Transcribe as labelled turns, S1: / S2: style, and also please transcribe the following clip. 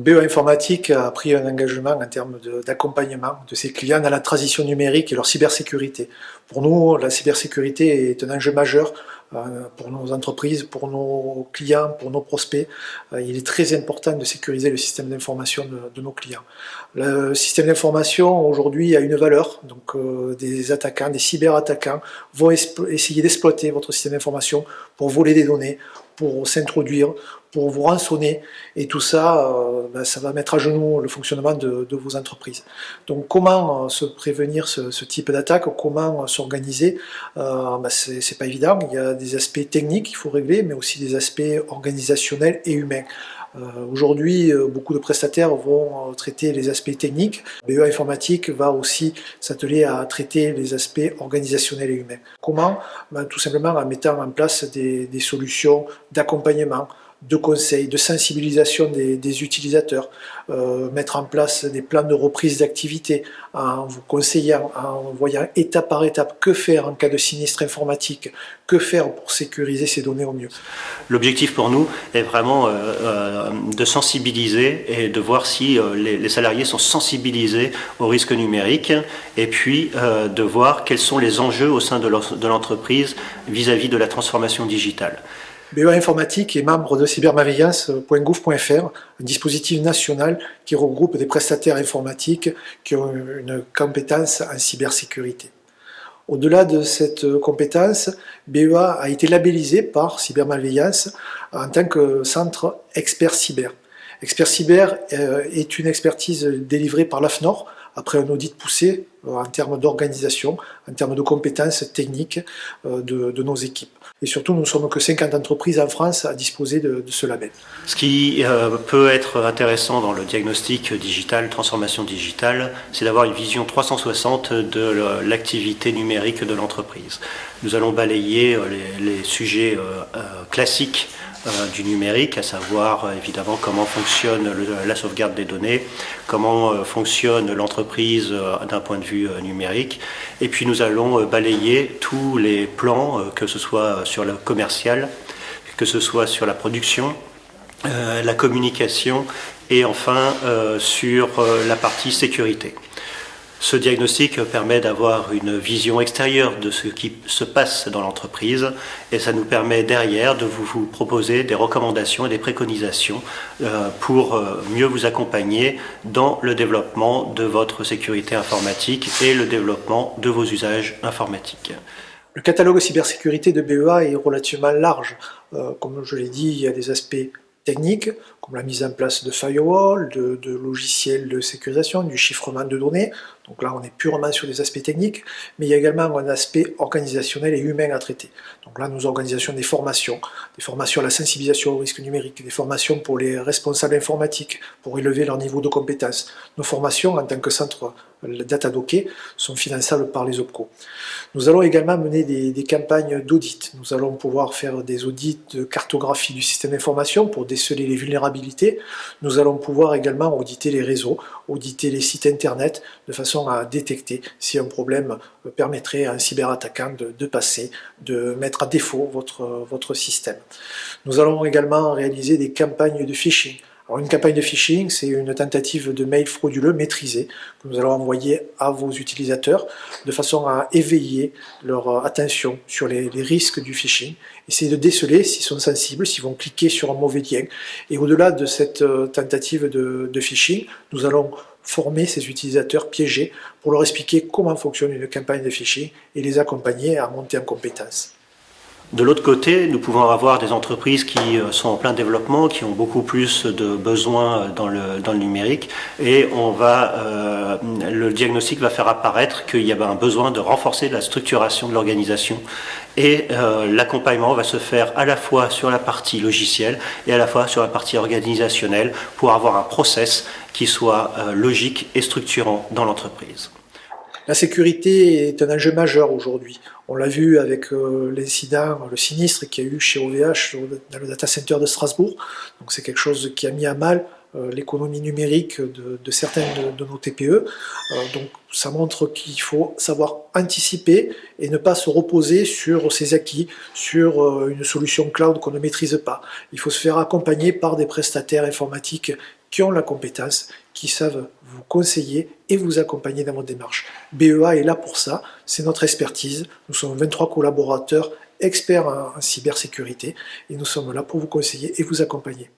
S1: BEA Informatique a pris un engagement en termes d'accompagnement de ses clients dans la transition numérique et leur cybersécurité. Pour nous, la cybersécurité est un enjeu majeur pour nos entreprises, pour nos clients, pour nos prospects. Il est très important de sécuriser le système d'information de nos clients. Le système d'information aujourd'hui a une valeur, donc des attaquants, des cyberattaquants vont essayer d'exploiter votre système d'information pour voler des données, pour s'introduire, pour vous rançonner, et tout ça, ça va mettre à genoux le fonctionnement de vos entreprises. Donc comment se prévenir ce type d'attaque, comment s'organiser, c'est pas évident. Il y a des aspects techniques qu'il faut régler, mais aussi des aspects organisationnels et humains. Aujourd'hui, beaucoup de prestataires vont traiter les aspects techniques. BEA Informatique va aussi s'atteler à traiter les aspects organisationnels et humains. Comment? Tout simplement en mettant en place des solutions d'accompagnement, de conseils, de sensibilisation des utilisateurs, mettre en place des plans de reprise d'activité en vous conseillant, en voyant étape par étape que faire en cas de sinistre informatique, que faire pour sécuriser ces données au mieux.
S2: L'objectif pour nous est vraiment de sensibiliser et de voir si les salariés sont sensibilisés aux risques numériques, et puis de voir quels sont les enjeux au sein de l'entreprise vis-à-vis de la transformation digitale.
S1: BEA Informatique est membre de cybermalveillance.gouv.fr, un dispositif national qui regroupe des prestataires informatiques qui ont une compétence en cybersécurité. Au-delà de cette compétence, BEA a été labellisé par Cybermalveillance en tant que centre expert cyber. Expert cyber est une expertise délivrée par l'AFNOR après un audit poussé en termes d'organisation, en termes de compétences techniques de nos équipes. Et surtout, nous ne sommes que 50 entreprises en France à disposer de ce label.
S2: Ce qui peut être intéressant dans le diagnostic digital, transformation digitale, c'est d'avoir une vision 360 de l'activité numérique de l'entreprise. Nous allons balayer les sujets classiques du numérique, à savoir évidemment comment fonctionne la sauvegarde des données, comment fonctionne l'entreprise d'un point de vue numérique, et puis nous allons balayer tous les plans, que ce soit sur le commercial, que ce soit sur la production, la communication et enfin sur la partie sécurité. Ce diagnostic permet d'avoir une vision extérieure de ce qui se passe dans l'entreprise, et ça nous permet derrière de vous proposer des recommandations et des préconisations pour mieux vous accompagner dans le développement de votre sécurité informatique et le développement de vos usages informatiques.
S1: Le catalogue cybersécurité de BEA est relativement large. Comme je l'ai dit, il y a des aspects techniques, comme la mise en place de firewall, de logiciels de sécurisation, du chiffrement de données. Donc là, on est purement sur des aspects techniques, mais il y a également un aspect organisationnel et humain à traiter. Donc là, nous organisons des formations à la sensibilisation au risque numérique, des formations pour les responsables informatiques, pour élever leur niveau de compétence. Nos formations, en tant que centre Datadocké, sont finançables par les OPCO. Nous allons également mener des campagnes d'audit. Nous allons pouvoir faire des audits de cartographie du système d'information pour déceler les vulnérabilités. Nous allons pouvoir également auditer les réseaux, auditer les sites internet, de façon à détecter si un problème permettrait à un cyberattaquant de passer, de mettre à défaut votre système. Nous allons également réaliser des campagnes de phishing. Alors une campagne de phishing, c'est une tentative de mail frauduleux maîtrisé que nous allons envoyer à vos utilisateurs de façon à éveiller leur attention sur les risques du phishing, essayer de déceler s'ils sont sensibles, s'ils vont cliquer sur un mauvais lien. Et au-delà de cette tentative de phishing, nous allons former ces utilisateurs piégés pour leur expliquer comment fonctionne une campagne de phishing et les accompagner à monter en compétences.
S2: De l'autre côté, nous pouvons avoir des entreprises qui sont en plein développement, qui ont beaucoup plus de besoins dans le numérique, et le diagnostic va faire apparaître qu'il y a un besoin de renforcer la structuration de l'organisation, et l'accompagnement va se faire à la fois sur la partie logicielle et à la fois sur la partie organisationnelle pour avoir un process qui soit logique et structurant dans l'entreprise.
S1: La sécurité est un enjeu majeur aujourd'hui. On l'a vu avec l'incident, le sinistre qu'il y a eu chez OVH dans le data center de Strasbourg. Donc c'est quelque chose qui a mis à mal l'économie numérique de certaines de nos TPE. Donc ça montre qu'il faut savoir anticiper et ne pas se reposer sur ses acquis, sur une solution cloud qu'on ne maîtrise pas. Il faut se faire accompagner par des prestataires informatiques qui ont la compétence, qui savent vous conseiller et vous accompagner dans votre démarche. BEA est là pour ça, c'est notre expertise. Nous sommes 23 collaborateurs experts en cybersécurité et nous sommes là pour vous conseiller et vous accompagner.